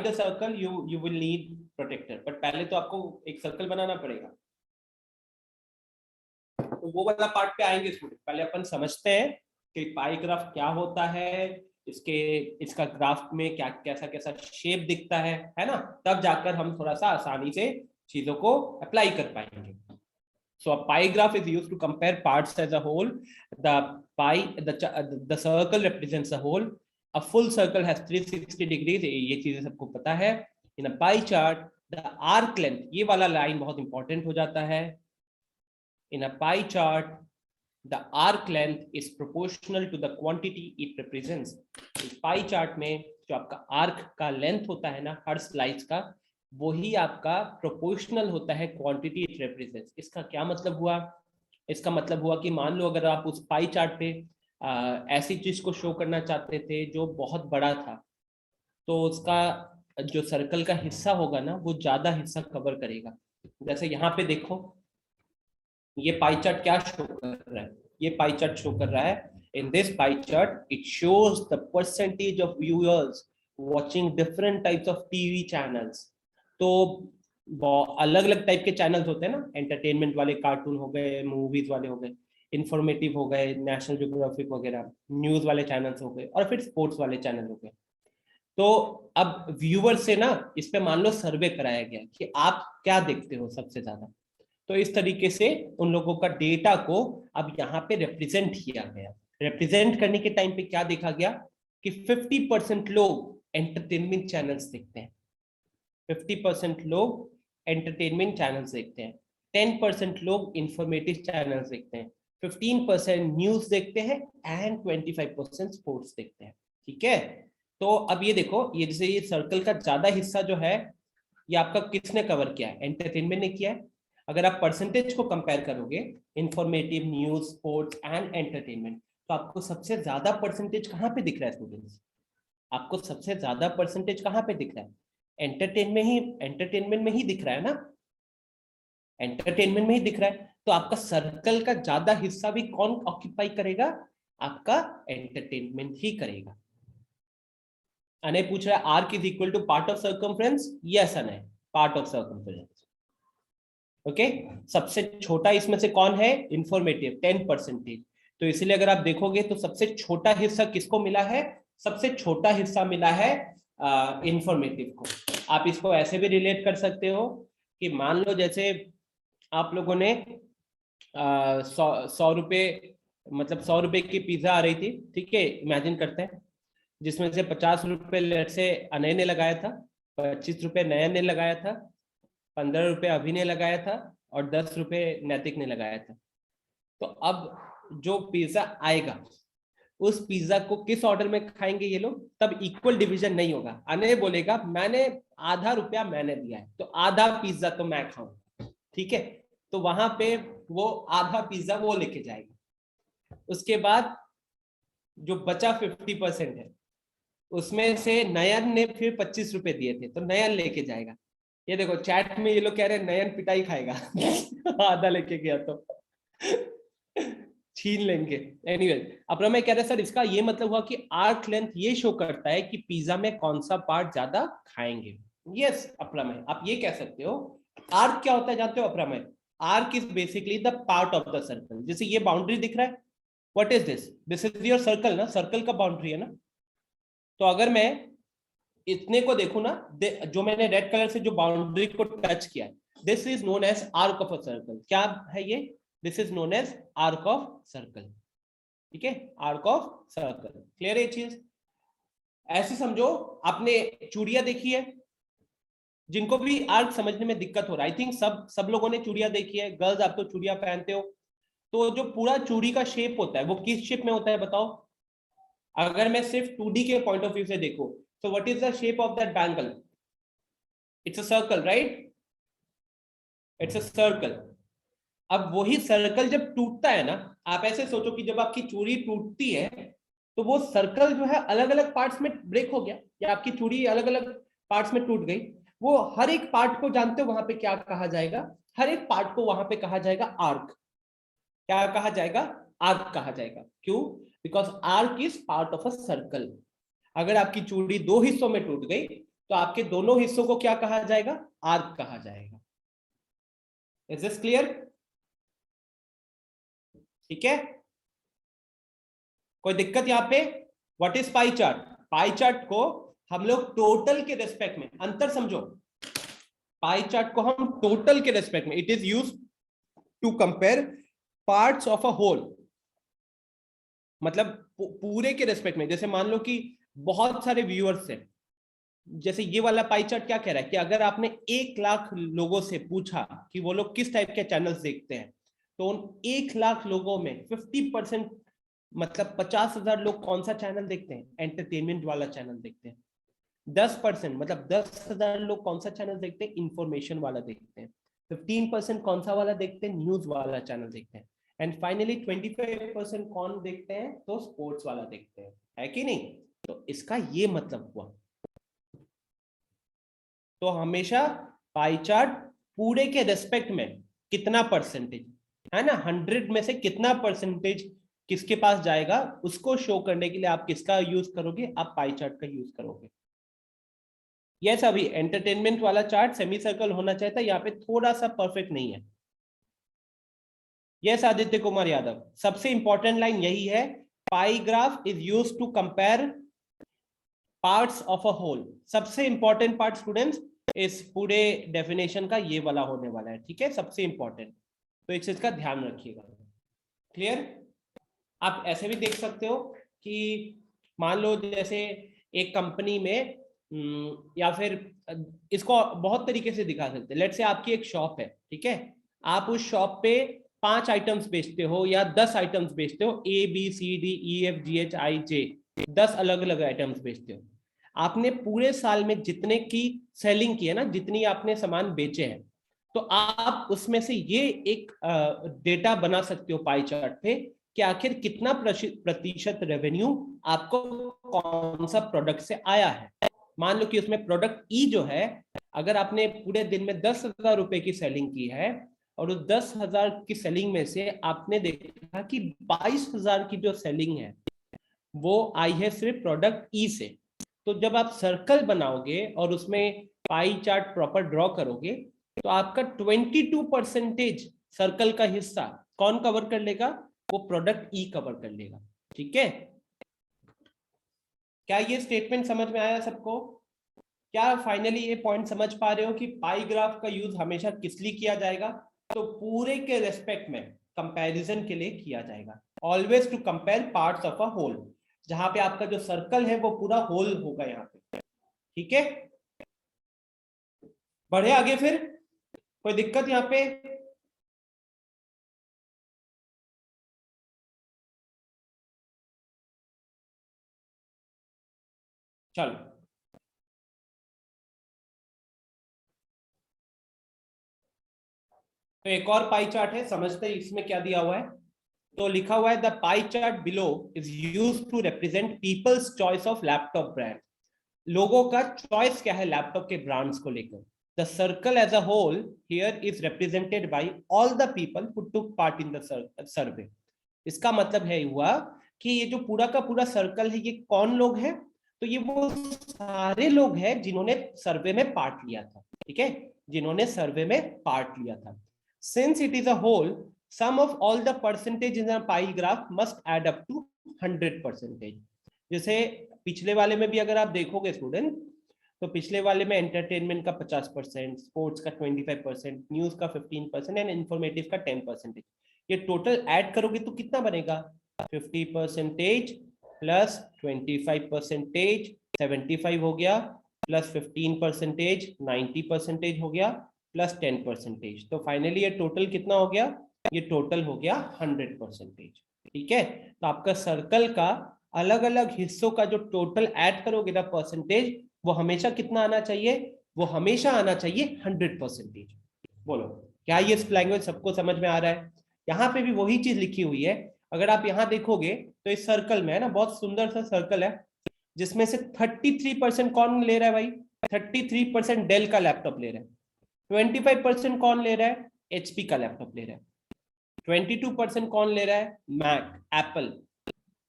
the circle you will need protector, but पहले तो आपको एक circle बनाना पड़ेगा। तो वो वाला part पे आएंगे स्टूडेंट, पहले अपन समझते हैं कि पाई ग्राफ क्या होता है, इसके इसका ग्राफ में क्या कैसा कैसा शेप दिखता है ना, तब जाकर हम थोड़ा सा आसानी से चीजों को अप्लाई कर पाएंगे। So a pie graph is used to compare parts as a whole. The circle represents a whole. A full circle has 360 degrees. ये चीजें सबको पता है। In a pie chart, the arc length, ये वाला लाइन बहुत इंपॉर्टेंट हो जाता है। In a pie chart, the arc length is proportional to the quantity it represents. इस pie chart में जो आपका arc का length होता है ना हर स्लाइस का, वही आपका प्रोपोर्शनल होता है क्वांटिटी इट रिप्रेजेंट्स। इसका क्या मतलब हुआ? इसका मतलब हुआ कि मान लो अगर आप उस पाई चार्ट पे ऐसी चीज को शो करना चाहते थे जो बहुत बड़ा था, तो उसका जो सर्कल का हिस्सा होगा ना वो ज्यादा हिस्सा कवर करेगा। जैसे यहाँ पे देखो, ये पाई चार्ट क्या शो कर रहा है? ये पाई चार्ट शो कर रहा है, in this pie chart it shows the percentage of viewers watching different types of TV channels. तो अलग अलग टाइप के चैनल्स होते हैं ना, एंटरटेनमेंट वाले, कार्टून हो गए, मूवीज वाले हो गए, इंफॉर्मेटिव हो गए, नेशनल ज्योग्राफिक वगैरह, न्यूज वाले चैनल्स हो गए, और फिर स्पोर्ट्स वाले चैनल हो गए। तो अब व्यूअर से ना इस पे मान लो सर्वे कराया गया कि आप क्या देखते हो सबसे ज्यादा, तो इस तरीके से उन लोगों का डेटा को अब यहाँ पे रिप्रेजेंट किया गया। रिप्रेजेंट करने के टाइम पे क्या देखा गया कि 50% लोग एंटरटेनमेंट चैनल्स देखते हैं, 50% लोग एंटरटेनमेंट चैनल्स देखते हैं, 10% लोग इंफॉर्मेटिव चैनल्स देखते हैं, 15% न्यूज देखते हैं, एंड 25% स्पोर्ट्स देखते हैं। ठीक है, तो अब ये देखो, ये जैसे ये सर्कल का ज्यादा हिस्सा जो है ये आपका किसने कवर किया है? एंटरटेनमेंट ने किया है। अगर आप परसेंटेज को कंपेयर करोगे, informative, news, sports and entertainment, तो आपको सबसे ज्यादा परसेंटेज कहाँ पे दिख रहा है स्टूडेंट्स? आपको सबसे ज्यादा परसेंटेज कहाँ पे दिख रहा है? एंटरटेनमेंट में ही दिख रहा है ना। एंटरटेनमेंट में ही दिख रहा है, तो आपका सर्कल का ज्यादा हिस्सा भी कौन ऑक्यूपाई करेगा? आपका एंटरटेनमेंट ही करेगा। अनय पूछ रहा है arc is equal to part of circumference. Yes Anay, part of circumference. Okay, सबसे छोटा इसमें से कौन है? इंफॉर्मेटिव, 10%। तो इसलिए अगर आप देखोगे तो सबसे छोटा हिस्सा किसको मिला है? सबसे छोटा हिस्सा मिला है इंफॉर्मेटिव को। आप इसको ऐसे भी रिलेट कर सकते हो कि मान लो जैसे आप लोगों ने 100 रुपए, मतलब 100 रुपए की पिज्जा आ रही थी, ठीक है, इमेजिन करते हैं, जिसमें से 50 रुपए लेट से अनय ने लगाया था, 25 रुपए नयन ने लगाया था, 15 रुपए अभी ने लगाया था और 10 रुपए नैतिक ने लगाया था। तो अब जो पिज्जा आएगा उस पिज्जा को किस ऑर्डर में खाएंगे ये लोग? तब इक्वल डिवीजन नहीं होगा। अनय बोलेगा मैंने आधा रुपया मैंने दिया है तो आधा पिज्जा तो मैं खाऊं, ठीक है, तो वहां पे वो आधा पिज्जा वो लेके जाएगा। उसके बाद जो बचा 50% है उसमें से नयन ने फिर 25 रुपए दिए थे तो नयन लेके जाएगा। ये देखो चैट में ये लोग कह रहे हैं नयन पिटाई खाएगा आधा लेके गया तो छीन लेंगे। एनीवे, अब मैं कह रहा सर इसका ये मतलब हुआ कि आर्क लेंथ ये शो करता है कि पिज्जा में कौन सा पार्ट ज्यादा खाएंगे। यस अप्रमेय, आप ये कह सकते हो। आर्क क्या होता है जानते हो Aprameya? Arc is basically the part of the circle. जैसे ये बाउंड्री दिख रहा है, what is this? This is your circle ना, सर्कल का बाउंड्री है ना। तो अगर मैं इतने को देखूं ना, जो मैंने रेड कलर से जो बाउंड्री को टच किया, this is known as arc of a circle. क्या है ये? This is known as arc of circle, ठीक है, आर्क ऑफ सर्कल। क्लियर है ये चीज? ऐसे समझो, आपने चूड़ियां देखी है, जिनको भी आर्क समझने में दिक्कत हो रहा है, आई थिंक सब लोगों ने चूड़ियां देखी है। गर्ल्स आप तो चूड़ियां पहनते हो, तो जो पूरा चूड़ी का शेप होता है वो किस शेप में होता है बताओ? अगर मैं सिर्फ 2D के पॉइंट ऑफ व्यू से देखूं, so what is the shape of that bangle? It's a circle, right? It's a circle. अब वही सर्कल जब टूटता है ना, आप ऐसे सोचो कि जब आपकी चूड़ी टूटती है तो वो सर्कल जो है अलग अलग पार्ट्स में ब्रेक हो गया, या आपकी चूड़ी अलग अलग पार्ट्स में टूट गई। वो हर एक पार्ट को जानते हो वहां पे क्या कहा जाएगा? हर एक पार्ट को वहां पे कहा जाएगा आर्क। क्या कहा जाएगा? आर्क कहा जाएगा। क्यों? Because arc is part of a circle. अगर आपकी चूड़ी दो हिस्सों में टूट गई तो आपके दोनों हिस्सों को क्या कहा जाएगा? आर्क कहा जाएगा। Is this clear? ठीक है, कोई दिक्कत यहां पे? What is pi chart? Pie chart को हम लोग टोटल के रेस्पेक्ट में, अंतर समझो, पाई चार्ट को हम टोटल के रेस्पेक्ट में, it is use to compare parts of a whole, मतलब पूरे के रेस्पेक्ट में। जैसे मान लो कि बहुत सारे व्यूअर्स हैं, जैसे ये वाला पाई चार्ट क्या कह रहा है कि अगर आपने 1 लाख लोगों से पूछा कि वो लोग किस टाइप के चैनल्स देखते हैं, तो उन 1 लाख लोगों में 50%, मतलब 50,000 लोग कौन सा चैनल देखते हैं? एंटरटेनमेंट वाला चैनल देखते हैं। 10%, मतलब 10,000 लोग कौन सा चैनल देखते हैं? इंफॉर्मेशन वाला देखते हैं। 15% कौन सा वाला देखते हैं? न्यूज वाला चैनल देखते हैं। एंड फाइनली 25% कौन देखते हैं? तो स्पोर्ट्स वाला देखते हैं, है कि नहीं? तो इसका ये मतलब हुआ। तो हमेशा पाई चार्ट पूरे के रेस्पेक्ट में कितना परसेंटेज है ना, 100 में से कितना परसेंटेज किसके पास जाएगा, उसको शो करने के लिए आप किसका यूज करोगे? आप पाई चार्ट का यूज करोगे। यस, अभी एंटरटेनमेंट वाला चार्ट सेमी सर्कल होना चाहिए था, यहाँ पे थोड़ा सा परफेक्ट नहीं है। यस आदित्य कुमार यादव, सबसे इंपॉर्टेंट लाइन यही है, pie graph is used to compare parts of a whole. सबसे इंपॉर्टेंट पार्ट स्टूडेंट्स इस पूरे डेफिनेशन का ये वाला होने वाला है, ठीक है, सबसे इंपॉर्टेंट। तो इस चीज का ध्यान रखिएगा। क्लियर? आप ऐसे भी देख सकते हो कि मान लो जैसे एक कंपनी में या फिर इसको बहुत तरीके से दिखा सकते हैं। लेट से आपकी एक शॉप है, ठीक है, आप उस शॉप पे 5 आइटम्स बेचते हो या 10 आइटम्स बेचते हो, ABCDEFGHIJ, 10 अलग अलग आइटम्स बेचते हो। आपने पूरे साल में जितने की सेलिंग की है ना, जितनी आपने सामान बेचे हैं, तो आप उसमें से ये एक डेटा बना सकते हो पाई चार्ट पे कि आखिर कितना प्रतिशत रेवेन्यू आपको कौन सा प्रोडक्ट से आया है। मान लो कि उसमें प्रोडक्ट ई जो है, अगर आपने पूरे दिन में 10,000 रुपए की सेलिंग की है और उस 10,000 की सेलिंग में से आपने देखा कि 22,000 की जो सेलिंग है वो आई है सिर्फ प्रोडक्ट ई से। तो जब आप सर्कल बनाओगे और उसमें पाई चार्ट प्रॉपर ड्रॉ करोगे तो आपका 22% सर्कल का हिस्सा कौन कवर कर लेगा? वो प्रोडक्ट ई कवर कर लेगा। ठीक है, क्या ये स्टेटमेंट समझ में आया सबको? क्या फाइनली ये पॉइंट समझ पा रहे हो कि पाई ग्राफ का यूज हमेशा किस लिए किया जाएगा? तो पूरे के रेस्पेक्ट में कंपैरिजन के लिए किया जाएगा। Always to compare parts of a whole, जहां पे आपका जो सर्कल है वो पूरा होल होगा यहाँ पे। ठीक है, बढ़े आगे फिर, कोई दिक्कत यहाँ पे? चलो, तो एक और पाई चार्ट है, समझते हैं इसमें क्या दिया हुआ है। तो लिखा हुआ है the pie chart below is used to represent people's choice of laptop brand. लोगों का चॉइस क्या है लैपटॉप के ब्रांड्स को लेकर। The circle as a whole here is represented by all the people who took part in the survey. इसका मतलब है हुआ कि ये जो पूरा का पूरा सर्कल है ये कौन लोग हैं? तो ये वो सारे लोग हैं जिन्होंने सर्वे में पार्ट लिया था। ठीक है, जिन्होंने सर्वे में पार्ट लिया था। Since it is a whole, sum of all the percentage in a pie graph must add up to 100%। जैसे पिछले वाले में भी अगर आप देखोगे स्टूडेंट, तो पिछले वाले में एंटरटेनमेंट का 50%, स्पोर्ट्स का 25%, न्यूज का 15% एंड इंफॉर्मेटिव का 10%। ये टोटल ऐड करोगे तो कितना बनेगा? 50% प्लस 25% 75 हो गया, प्लस 15% 90% हो गया, प्लस 10%। तो फाइनली ये टोटल कितना हो गया? ये टोटल हो गया 100%। ठीक है, तो आपका सर्कल का अलग अलग हिस्सों का जो टोटल ऐड करोगे ना परसेंटेज, वो हमेशा कितना आना चाहिए? वो हमेशा आना चाहिए 100%। बोलो, क्या ये लैंग्वेज सबको समझ में आ रहा है? यहाँ पे भी वही चीज लिखी हुई है। अगर आप यहाँ देखोगे तो इस सर्कल में है ना, बहुत सुंदर सा सर्कल है, जिसमें से 33% कौन ले रहा है भाई? 33% डेल का लैपटॉप ले रहा है। 25% कौन ले रहा है? एचपी का लैपटॉप ले रहा है। 22% कौन ले रहा है? Mac, Apple.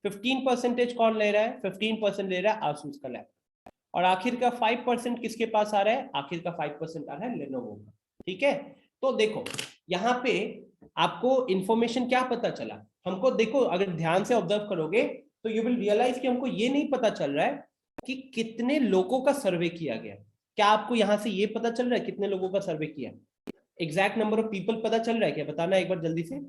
15% कौन ले रहा है? 15% ले रहा है आसूस का लैपटॉप। और आखिर का 5% किसके पास आ रहा है? आखिर का 5% आ रहा है लेनोवो का। ठीक है, तो देखो यहाँ पे आपको इंफॉर्मेशन क्या पता चला हमको? देखो, अगर ध्यान से ऑब्जर्व करोगे तो यू विल रियलाइज कि हमको ये नहीं पता चल रहा है कि कितने लोगों का सर्वे किया गया। क्या आपको यहां से ये पता चल रहा है कितने लोगों का सर्वे किया? एग्जैक्ट नंबर ऑफ पीपल पता चल रहा है क्या? बताना एक बार जल्दी से।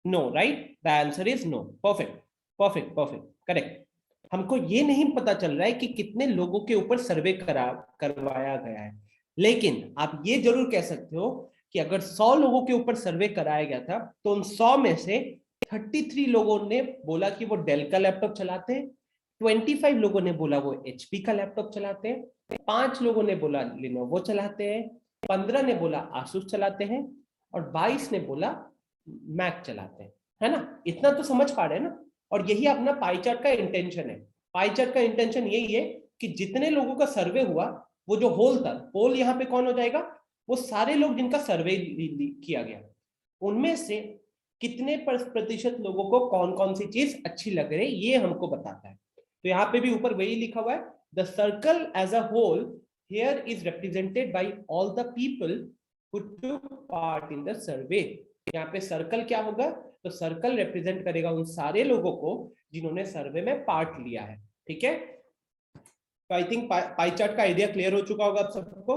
No, right? The answer is no. Perfect, perfect, perfect, correct. हमको ये नहीं पता चल रहा है कि कितने लोगों के ऊपर सर्वे करवाया गया है। लेकिन आप ये जरूर कह सकते हो कि अगर 100 लोगों के ऊपर सर्वे कराया गया था तो उन 100 में से 33 लोगों ने बोला कि वो डेल का लैपटॉप चलाते हैं, 25 लोगों ने बोला वो एचपी का लैपटॉप चलाते हैं, 5 लोगों ने बोला लिनोवो चलाते हैं, 15 ने बोला आसूस चलाते हैं, और 22 ने बोला मैक चलाते हैं। है ना? इतना तो समझ पा रहे हैं ना? और यही अपना पाई चार्ट का इंटेंशन है। पाई चार्ट का इंटेंशन यही है कि जितने लोगों का सर्वे हुआ, वो जो होल था, होल यहाँ पे कौन हो जाएगा? वो सारे लोग जिनका सर्वे किया गया, उनमें से कितने प्रतिशत लोगों को कौन कौन सी चीज अच्छी लग रही है, ये हमको बताता है। तो यहाँ पे भी ऊपर वही लिखा हुआ है, the circle as a whole here is represented by all the people who took part in the survey. यहाँ पे सर्कल क्या होगा? तो सर्कल रिप्रेजेंट करेगा उन सारे लोगों को जिन्होंने सर्वे में पार्ट लिया है। ठीक है, तो आई थिंक पाई चार्ट का आइडिया क्लियर हो चुका होगा आप सबको।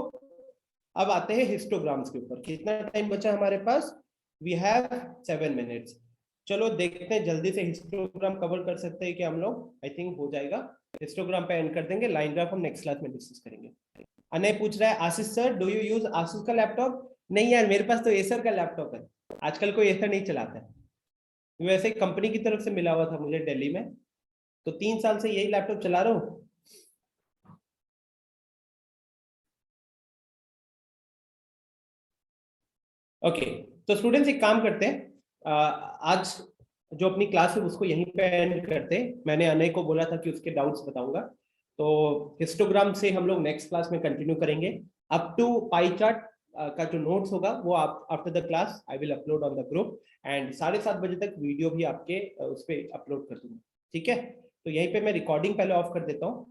अब आते हैं हिस्टोग्राम्स के ऊपर। कितना टाइम बचा हमारे पास? We have 7 minutes. चलो देखते हैं जल्दी से हिस्टोग्राम कवर कर सकते हैं कि हम लोग। आई थिंक हो जाएगा। हिस्टोग्राम पे एंड कर देंगे, लाइन ग्राफ हम नेक्स्ट क्लास में डिस्कस करेंगे। अनय पूछ रहा है, Ashish sir do you use Asus का लैपटॉप? नहीं यार, मेरे पास तो एसर का लैपटॉप है। आजकल कोई एसर नहीं चलाता है। वैसे कंपनी की तरफ से मिला हुआ था मुझे दिल्ली में, तो 3 साल से यही लैपटॉप चला रहा हूँ। ओके, तो स्टूडेंट्स एक काम करते हैं, आज जो अपनी क्लास है उसको यहीं पे एंड करते हैं। मैंने अनय को बोला था कि उसके डाउट्स बताऊंगा, तो हिस्टोग्राम से हम लोग नेक्स्ट क्लास में कंटिन्यू करेंगे। अप टू पाई चार्ट का जो नोट्स होगा वो आप after the class I will upload on the group, and 7:30 बजे तक वीडियो भी आपके उस पर अपलोड कर दूंगा। ठीक है, तो यहीं पे मैं रिकॉर्डिंग पहले ऑफ कर देता हूँ।